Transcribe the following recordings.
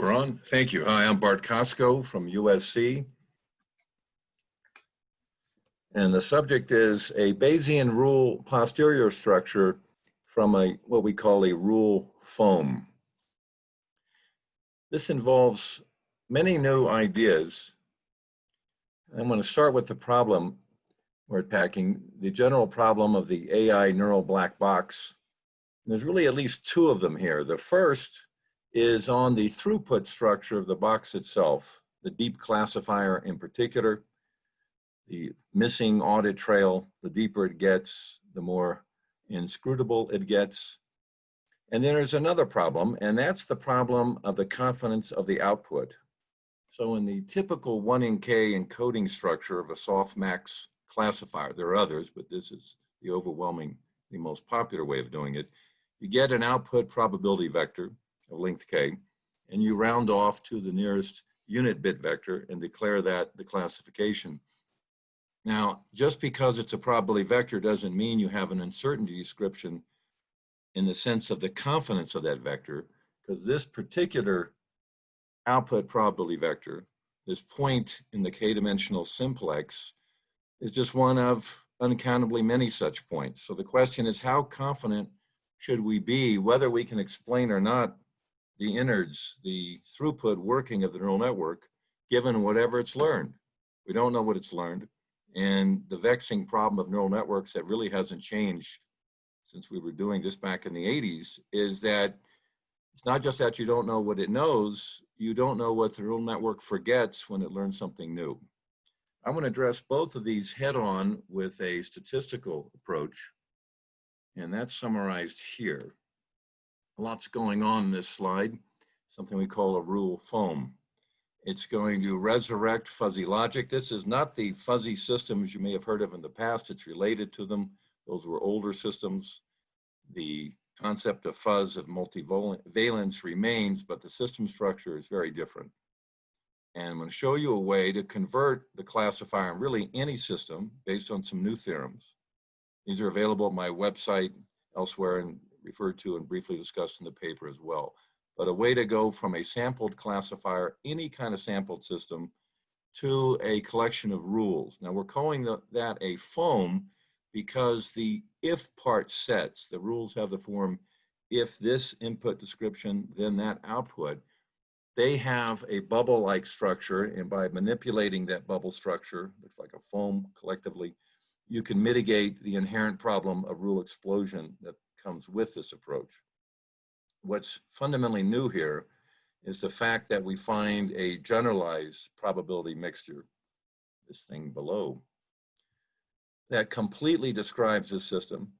We're on. Thank you. Hi, I'm Bart Kosko from USC. And the subject is a Bayesian rule posterior structure from what we call a rule foam. This involves many new ideas. I'm going to start with the problem we're attacking, the general problem of the AI neural black box. And there's really at least two of them here. The first is on the throughput structure of the box itself, the deep classifier in particular, the missing audit trail. The deeper it gets, the more inscrutable it gets. And then there's another problem, and that's the problem of the confidence of the output. So in the typical 1NK encoding structure of a softmax classifier, there are others, but this is the most popular way of doing it. You get an output probability vector of length k, and you round off to the nearest unit bit vector and declare that the classification. Now, just because it's a probability vector doesn't mean you have an uncertainty description in the sense of the confidence of that vector, because this particular output probability vector, this point in the k-dimensional simplex, is just one of uncountably many such points. So the question is, how confident should we be whether we can explain or not the innards, the throughput working of the neural network, given whatever it's learned? We don't know what it's learned. And the vexing problem of neural networks that really hasn't changed since we were doing this back in the 80s is that it's not just that you don't know what it knows, you don't know what the neural network forgets when it learns something new. I'm going to address both of these head on with a statistical approach, and that's summarized here. A lot's going on in this slide, something we call a rule foam. It's going to resurrect fuzzy logic. This is not the fuzzy systems you may have heard of in the past. It's related to them. Those were older systems. The concept of fuzz, of multivalence remains, but the system structure is very different. And I'm going to show you a way to convert the classifier in really any system based on some new theorems. These are available at my website, elsewhere, and referred to and briefly discussed in the paper as well. But a way to go from a sampled classifier, any kind of sampled system, to a collection of rules. Now we're calling that a foam because the if part sets, the rules have the form if this input description, then that output. They have a bubble-like structure, and by manipulating that bubble structure, looks like a foam collectively, you can mitigate the inherent problem of rule explosion that comes with this approach. What's fundamentally new here is the fact that we find a generalized probability mixture, this thing below, that completely describes the system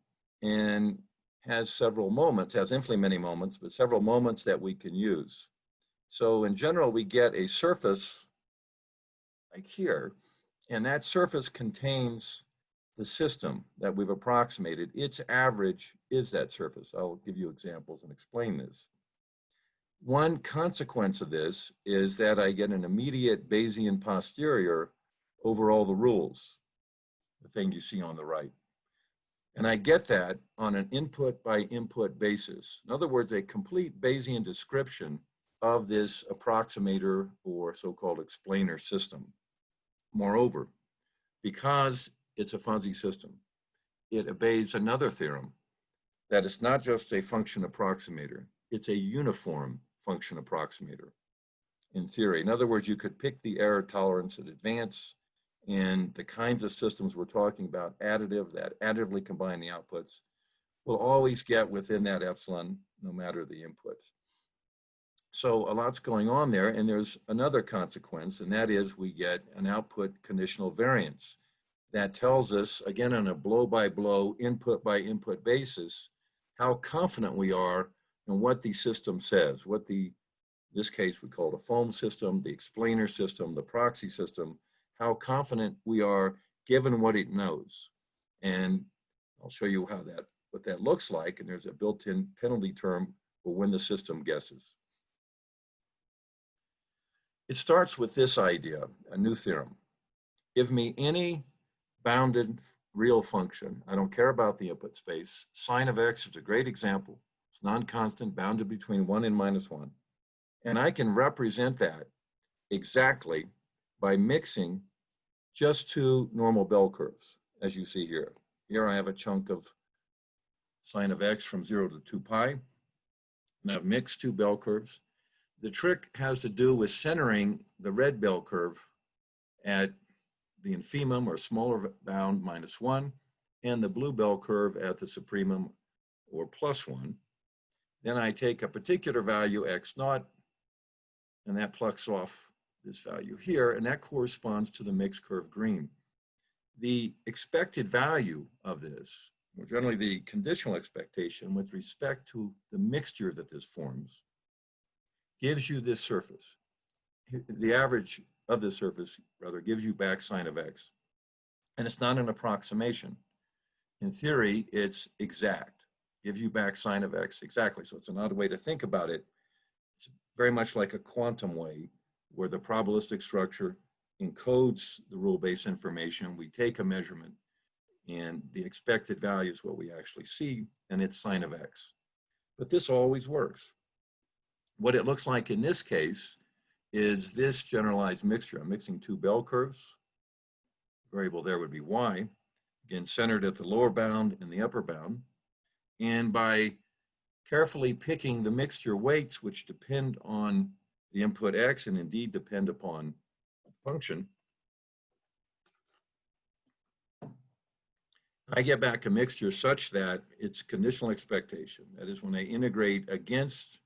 and has several moments, has infinitely many moments, but several moments that we can use. So in general, we get a surface like here, and that surface contains the system that we've approximated. Its average is that surface. I'll give you examples and explain this. One consequence of this is that I get an immediate Bayesian posterior over all the rules, the thing you see on the right. And I get that on an input by input basis. In other words, a complete Bayesian description of this approximator or so-called explainer system. Moreover, because it's a fuzzy system, it obeys another theorem, that it's not just a function approximator, it's a uniform function approximator in theory. In other words, you could pick the error tolerance in advance, and the kinds of systems we're talking about, additive, that additively combine the outputs, will always get within that epsilon, no matter the input. So a lot's going on there, and there's another consequence, and that is we get an output conditional variance. That tells us, again, on a blow-by-blow, input-by-input basis, how confident we are in what the system says, what in this case we call it a foam system, the explainer system, the proxy system, how confident we are given what it knows. And I'll show you what that looks like, and there's a built-in penalty term for when the system guesses. It starts with this idea, a new theorem. Give me any bounded real function. I don't care about the input space. Sine of x is a great example. It's non-constant, bounded between 1 and -1. And I can represent that exactly by mixing just two normal bell curves, as you see here. Here I have a chunk of sine of x from 0 to 2 pi, and I've mixed two bell curves. The trick has to do with centering the red bell curve at the infimum or smaller bound -1, and the blue bell curve at the supremum or +1. Then I take a particular value x0, and that plucks off this value here, and that corresponds to the mixed curve green. The expected value of this, or generally the conditional expectation with respect to the mixture that this forms, gives you this surface. The average of this surface, rather, gives you back sine of x. And it's not an approximation. In theory, it's exact. Gives you back sine of x exactly. So it's another way to think about it. It's very much like a quantum way, where the probabilistic structure encodes the rule-based information. We take a measurement, and the expected value is what we actually see, and it's sine of x. But this always works. What it looks like in this case is this generalized mixture. I'm mixing two bell curves. The variable there would be y, again centered at the lower bound and the upper bound. And by carefully picking the mixture weights, which depend on the input x and indeed depend upon function, I get back a mixture such that it's conditional expectation. That is, when I integrate against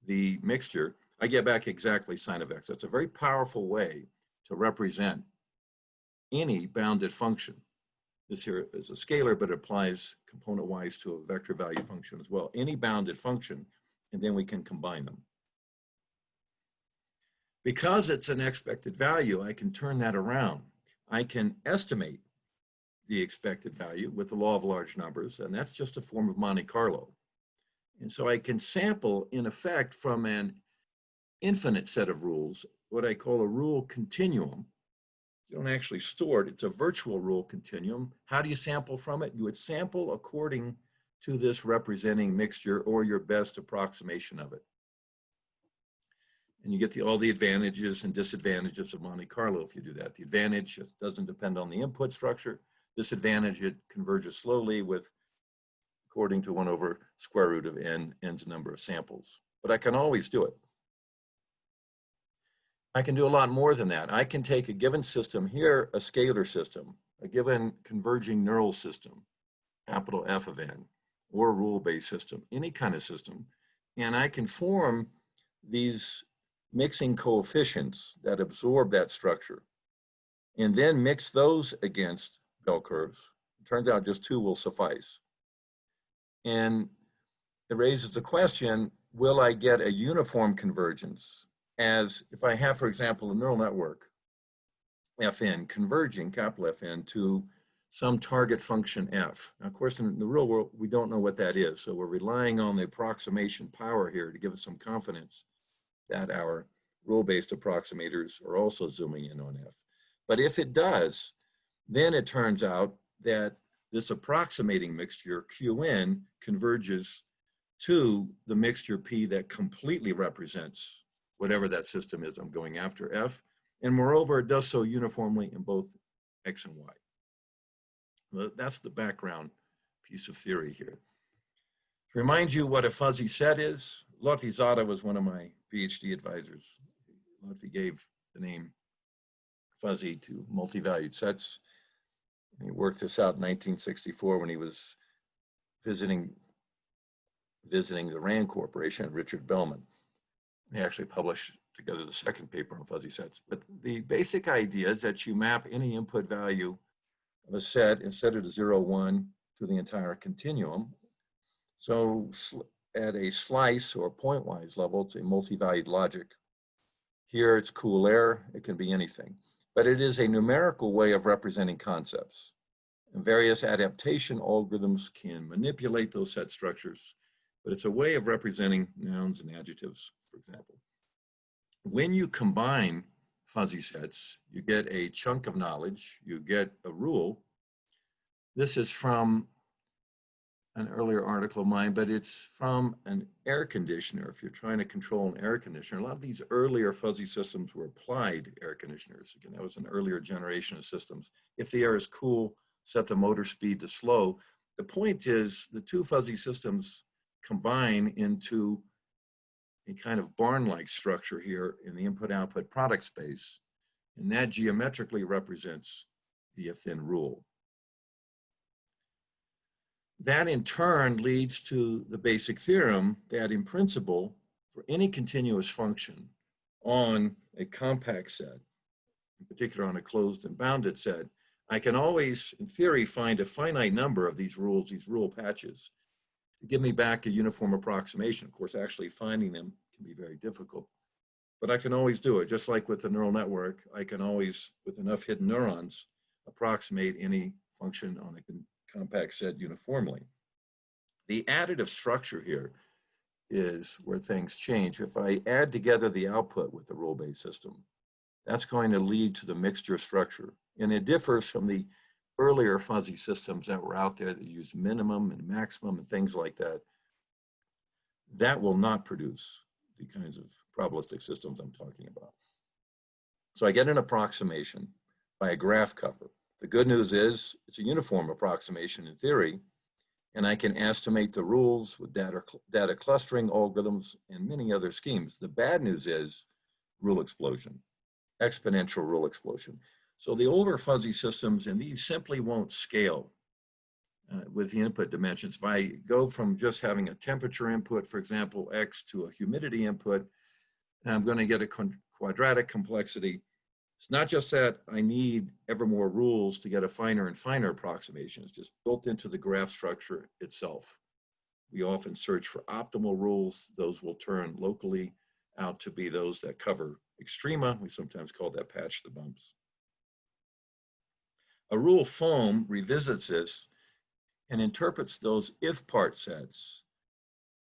the mixture, I get back exactly sine of x. That's a very powerful way to represent any bounded function. This here is a scalar, but it applies component-wise to a vector value function as well. Any bounded function, and then we can combine them. Because it's an expected value, I can turn that around. I can estimate the expected value with the law of large numbers, and that's just a form of Monte Carlo. And so I can sample, in effect, from an infinite set of rules, what I call a rule continuum. You don't actually store it. It's a virtual rule continuum. How do you sample from it? You would sample according to this representing mixture or your best approximation of it. And you get all the advantages and disadvantages of Monte Carlo if you do that. The advantage, it doesn't depend on the input structure. Disadvantage, it converges slowly with according to 1 over square root of n's number of samples. But I can always do it. I can do a lot more than that. I can take a given system here, a scalar system, a given converging neural system, capital F of n, or a rule-based system, any kind of system, and I can form these mixing coefficients that absorb that structure, and then mix those against bell curves. It turns out just two will suffice. And it raises the question, will I get a uniform convergence? As if I have, for example, a neural network, Fn, converging, capital Fn, to some target function f. Now, of course, in the real world, we don't know what that is. So we're relying on the approximation power here to give us some confidence that our rule-based approximators are also zooming in on f. But if it does, then it turns out that this approximating mixture, Qn, converges to the mixture P that completely represents whatever that system is I'm going after, f. And moreover, it does so uniformly in both x and y. Well, that's the background piece of theory here. To remind you what a fuzzy set is, Lotfi Zada was one of my PhD advisors. Lotfi gave the name fuzzy to multi-valued sets. He worked this out in 1964 when he was visiting the RAND Corporation, Richard Bellman. He actually published together the second paper on fuzzy sets. But the basic idea is that you map any input value of a set instead of the 0, 1 to the entire continuum. So at a slice or pointwise level, it's a multi-valued logic. Here it's cool air, it can be anything. But it is a numerical way of representing concepts. And various adaptation algorithms can manipulate those set structures, but it's a way of representing nouns and adjectives, for example. When you combine fuzzy sets, you get a chunk of knowledge, you get a rule. This is from an earlier article of mine, but it's from an air conditioner. If you're trying to control an air conditioner, a lot of these earlier fuzzy systems were applied air conditioners. Again, that was an earlier generation of systems. If the air is cool, set the motor speed to slow. The point is the two fuzzy systems combine into a kind of barn-like structure here in the input-output product space, and that geometrically represents the if-then rule. That in turn leads to the basic theorem that in principle, for any continuous function on a compact set, in particular on a closed and bounded set, I can always, in theory, find a finite number of these rules, these rule patches, to give me back a uniform approximation. Of course, actually finding them can be very difficult, but I can always do it. Just like with the neural network, I can always, with enough hidden neurons, approximate any function on a compact set uniformly. The additive structure here is where things change. If I add together the output with the rule-based system, that's going to lead to the mixture structure. And it differs from the earlier fuzzy systems that were out there that used minimum and maximum and things like that. That will not produce the kinds of probabilistic systems I'm talking about. So I get an approximation by a graph cover. The good news is it's a uniform approximation in theory, and I can estimate the rules with data clustering algorithms and many other schemes. The bad news is rule explosion, exponential rule explosion. So the older fuzzy systems, and these simply won't scale with the input dimensions. If I go from just having a temperature input, for example, X, to a humidity input, I'm going to get a quadratic complexity. It's not just that I need ever more rules to get a finer and finer approximation. It's just built into the graph structure itself. We often search for optimal rules. Those will turn locally out to be those that cover extrema. We sometimes call that patch the bumps. A rule foam revisits this and interprets those if part sets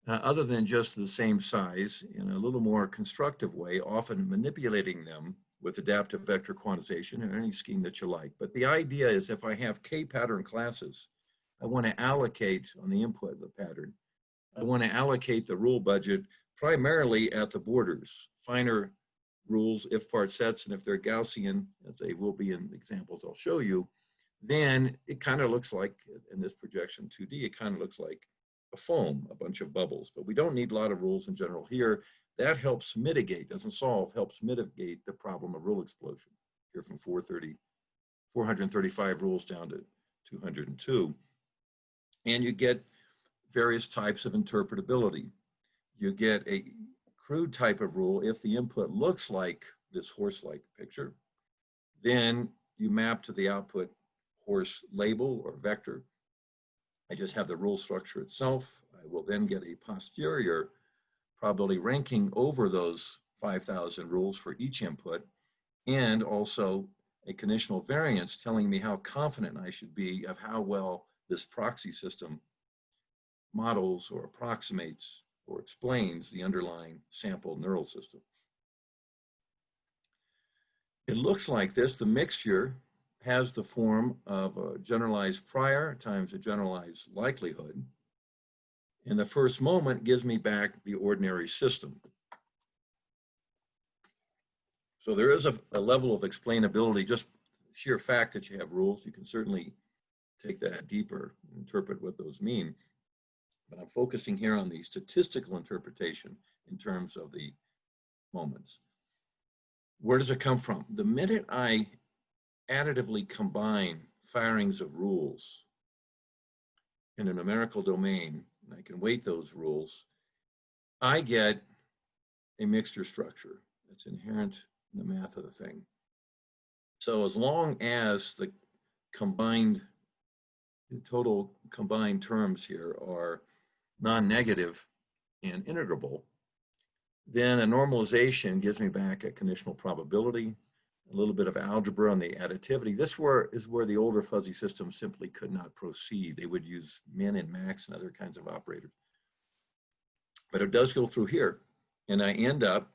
other than just the same size in a little more constructive way, often manipulating them with adaptive vector quantization or any scheme that you like. But the idea is if I have K pattern classes, I want to allocate on the input of the pattern. I want to allocate the rule budget primarily at the borders, finer rules, if part sets, and if they're Gaussian, as they will be in examples I'll show you, then it kind of looks like, in this projection 2D, it kind of looks like a foam, a bunch of bubbles. But we don't need a lot of rules in general here. That helps mitigate, doesn't solve, helps mitigate the problem of rule explosion. Here from 435 rules down to 202. And you get various types of interpretability. You get a crude type of rule. If the input looks like this horse-like picture, then you map to the output horse label or vector. I just have the rule structure itself. I will then get a posterior probability ranking over those 5,000 rules for each input, and also a conditional variance telling me how confident I should be of how well this proxy system models or approximates or explains the underlying sample neural system. It looks like this. The mixture has the form of a generalized prior times a generalized likelihood. And the first moment gives me back the ordinary system. So there is a level of explainability, just sheer fact that you have rules. You can certainly take that deeper, interpret what those mean. But I'm focusing here on the statistical interpretation in terms of the moments. Where does it come from? The minute I additively combine firings of rules in a numerical domain, and I can weight those rules, I get a mixture structure that's inherent in the math of the thing. So as long as the total combined terms here are non-negative and integrable, then a normalization gives me back a conditional probability, a little bit of algebra on the additivity. This is where the older fuzzy systems simply could not proceed. They would use min and max and other kinds of operators. But it does go through here, and I end up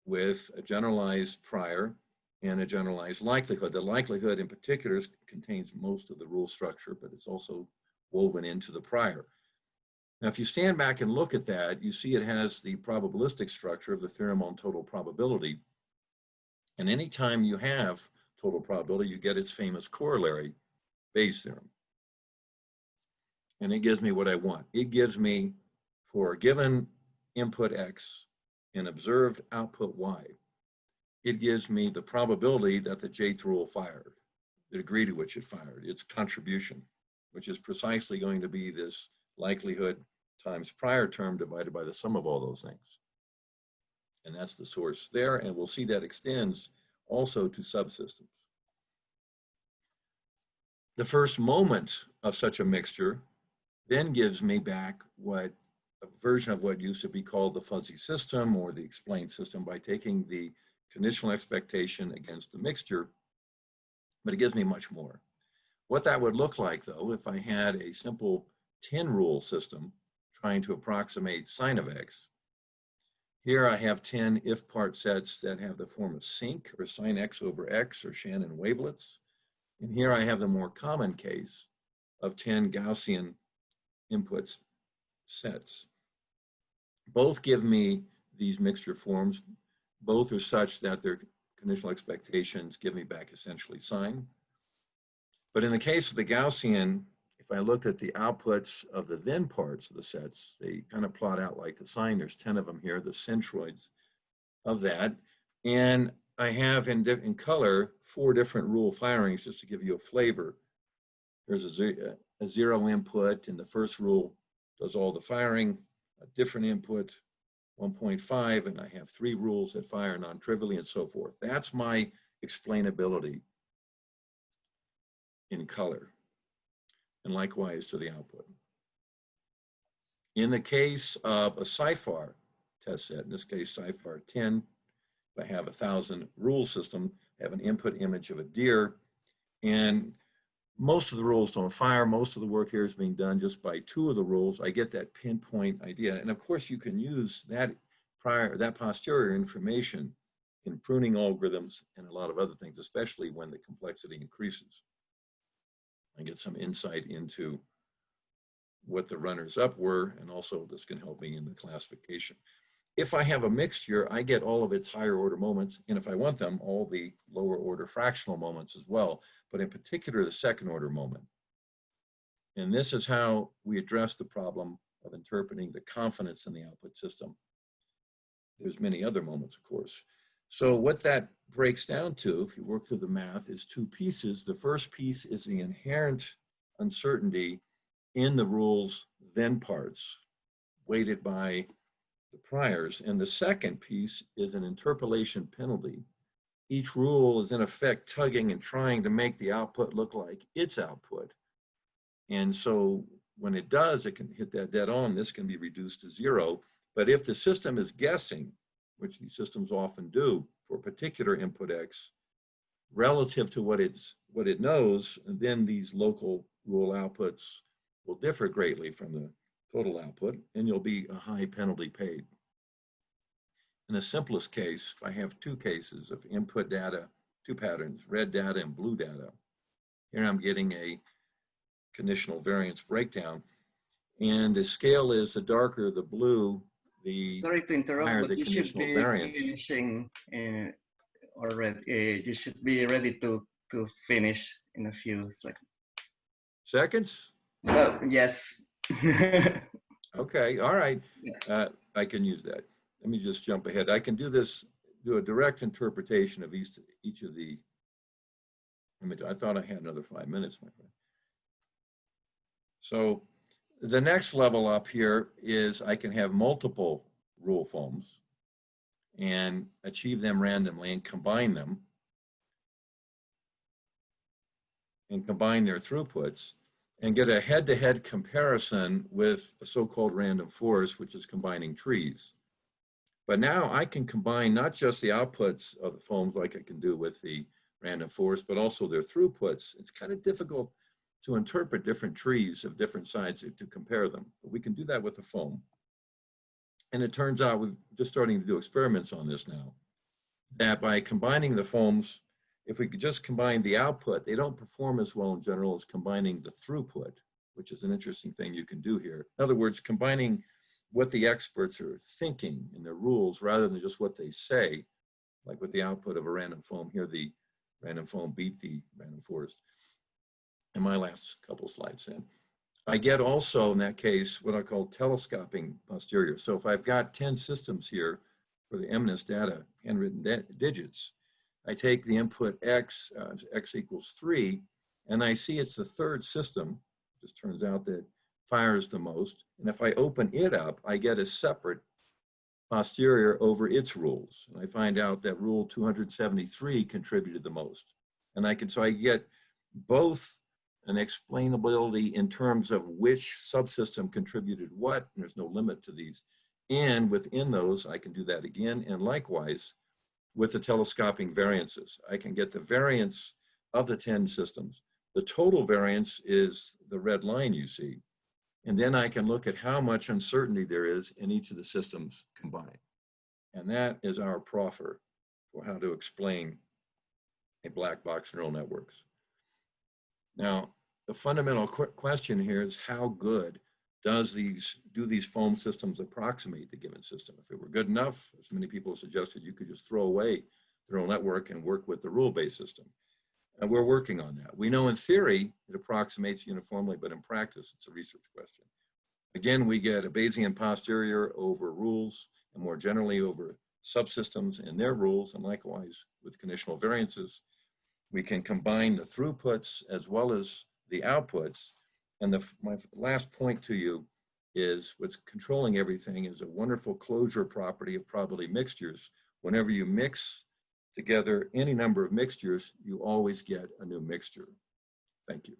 with a generalized prior and a generalized likelihood. The likelihood in particular contains most of the rule structure, but it's also woven into the prior. Now, if you stand back and look at that, you see it has the probabilistic structure of the theorem on total probability. And anytime you have total probability, you get its famous corollary, Bayes' theorem. And it gives me what I want. It gives me, for a given input X and observed output Y, it gives me the probability that the jth rule fired, the degree to which it fired, its contribution, which is precisely going to be this likelihood times prior term divided by the sum of all those things. And that's the source there, and we'll see that extends also to subsystems. The first moment of such a mixture then gives me back a version of what used to be called the fuzzy system or the explained system by taking the conditional expectation against the mixture, but it gives me much more. What that would look like, though, if I had a simple 10-rule system trying to approximate sine of x. Here I have 10 if-part sets that have the form of sinc, or sine x over x, or Shannon wavelets. And here I have the more common case of 10 Gaussian inputs sets. Both give me these mixture forms. Both are such that their conditional expectations give me back essentially sine. But in the case of the Gaussian, if I look at the outputs of the then parts of the sets, they kind of plot out like the sine. There's 10 of them here, the centroids of that. And I have in color 4 different rule firings just to give you a flavor. There's a 0 input, and the first rule does all the firing, a different input, 1.5, and I have 3 rules that fire non-trivially and so forth. That's my explainability in color, and likewise to the output. In the case of a CIFAR test set, in this case CIFAR 10, if I have 1,000 rule system, I have an input image of a deer, and most of the rules don't fire. Most of the work here is being done just by 2 of the rules. I get that pinpoint idea. And of course, you can use that posterior information in pruning algorithms and a lot of other things, especially when the complexity increases. I get some insight into what the runners up were, and also this can help me in the classification. If I have a mixture, I get all of its higher order moments, and if I want them, all the lower order fractional moments as well, but in particular the second order moment. And this is how we address the problem of interpreting the confidence in the output system. There's many other moments, of course. So what that breaks down to, if you work through the math, is 2 pieces. The first piece is the inherent uncertainty in the rules then parts, weighted by the priors. And the second piece is an interpolation penalty. Each rule is in effect tugging and trying to make the output look like its output. And so when it does, it can hit that dead on. This can be reduced to 0. But if the system is guessing, which these systems often do for a particular input X, relative to what it knows, and then these local rule outputs will differ greatly from the total output, and you'll be a high penalty paid. In the simplest case, if I have 2 cases of input data, 2 patterns, red data and blue data, here I'm getting a conditional variance breakdown, and the scale is the darker the blue, the Sorry to interrupt, higher but the you should conditional be variance. finishing already. You should be ready to finish in a few seconds. Seconds? Yes. Okay, all right. Yeah. I can use that. Let me just jump ahead. I can do a direct interpretation of each of the, I thought I had another 5 minutes, my friend. So the next level up here is I can have multiple rule foams and achieve them randomly and combine them and combine their throughputs and get a head-to-head comparison with a so-called random forest, which is combining trees. But now I can combine not just the outputs of the foams like I can do with the random forest, but also their throughputs. It's kind of difficult to interpret different trees of different sides to compare them. But we can do that with a foam. And it turns out, we're just starting to do experiments on this now, that by combining the foams, if we could just combine the output, they don't perform as well in general as combining the throughput. which is an interesting thing you can do here. In other words, combining what the experts are thinking in their rules rather than just what they say, like with the output of a random foam. Here, the random foam beat the random forest. And my last couple slides in. I get also, in that case, what I call telescoping posterior. So if I've got 10 systems here for the eminence data, handwritten digits, I take the input x, x equals 3, and I see it's the third system. It just turns out that fires the most. And if I open it up, I get a separate posterior over its rules. And I find out that rule 273 contributed the most. And so I get both an explainability in terms of which subsystem contributed what, and there's no limit to these. And within those, I can do that again. And likewise, with the telescoping variances, I can get the variance of the 10 systems. The total variance is the red line you see. And then I can look at how much uncertainty there is in each of the systems combined. And that is our proffer for how to explain a black box neural networks. Now, the fundamental question here is how good do these foam systems approximate the given system? If it were good enough, as many people suggested, you could just throw away the neural network and work with the rule-based system. And we're working on that. We know in theory it approximates uniformly, but in practice, it's a research question. Again, we get a Bayesian posterior over rules and more generally over subsystems and their rules, and likewise with conditional variances. We can combine the throughputs as well as the outputs. And my last point to you is what's controlling everything is a wonderful closure property of probability mixtures. Whenever you mix together any number of mixtures, you always get a new mixture. Thank you.